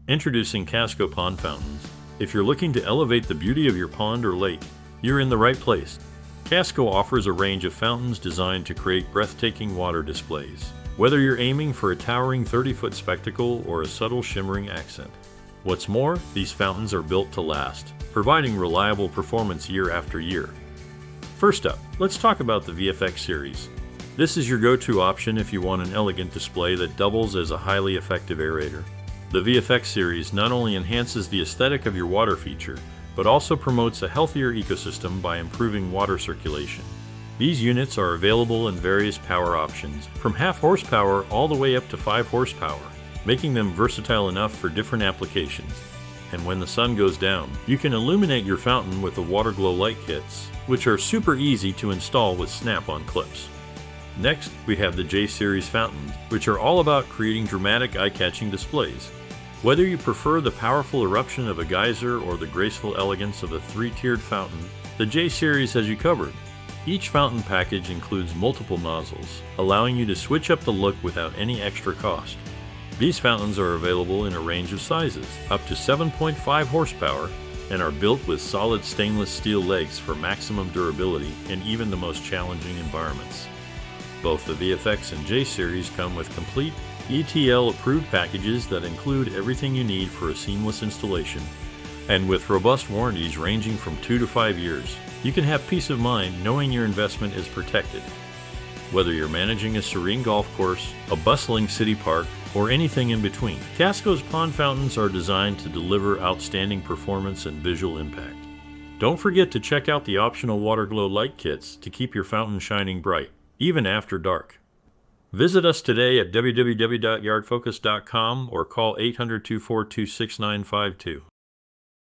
Introducing Kasco Pond Fountains. If you're looking to elevate the beauty of your pond or lake, you're in the right place. Kasco offers a range of fountains designed to create breathtaking water displays, whether you're aiming for a towering 30-foot spectacle or a subtle shimmering accent. What's more, these fountains are built to last, providing reliable performance year after year. First up, let's talk about the VFX series. This is your go-to option if you want an elegant display that doubles as a highly effective aerator. The VFX series not only enhances the aesthetic of your water feature, but also promotes a healthier ecosystem by improving water circulation. These units are available in various power options, from half horsepower all the way up to 5 horsepower, making them versatile enough for different applications. And when the sun goes down, you can illuminate your fountain with the WaterGlow Light Kits, which are super easy to install with snap-on clips. Next, we have the J-Series fountains, which are all about creating dramatic, eye-catching displays. Whether you prefer the powerful eruption of a geyser or the graceful elegance of a 3-tiered fountain, the J-Series has you covered. Each fountain package includes multiple nozzles, allowing you to switch up the look without any extra cost. These fountains are available in a range of sizes, up to 7.5 horsepower, and are built with solid stainless steel legs for maximum durability in even the most challenging environments. Both the VFX and J-Series come with complete ETL-approved packages that include everything you need for a seamless installation. And with robust warranties ranging from 2 to 5 years, you can have peace of mind knowing your investment is protected. Whether you're managing a serene golf course, a bustling city park, or anything in between, Kasco's pond fountains are designed to deliver outstanding performance and visual impact. Don't forget to check out the optional WaterGlow Light Kits to keep your fountain shining bright, even after dark. Visit us today at www.yardfocus.com or call 800-242-6952.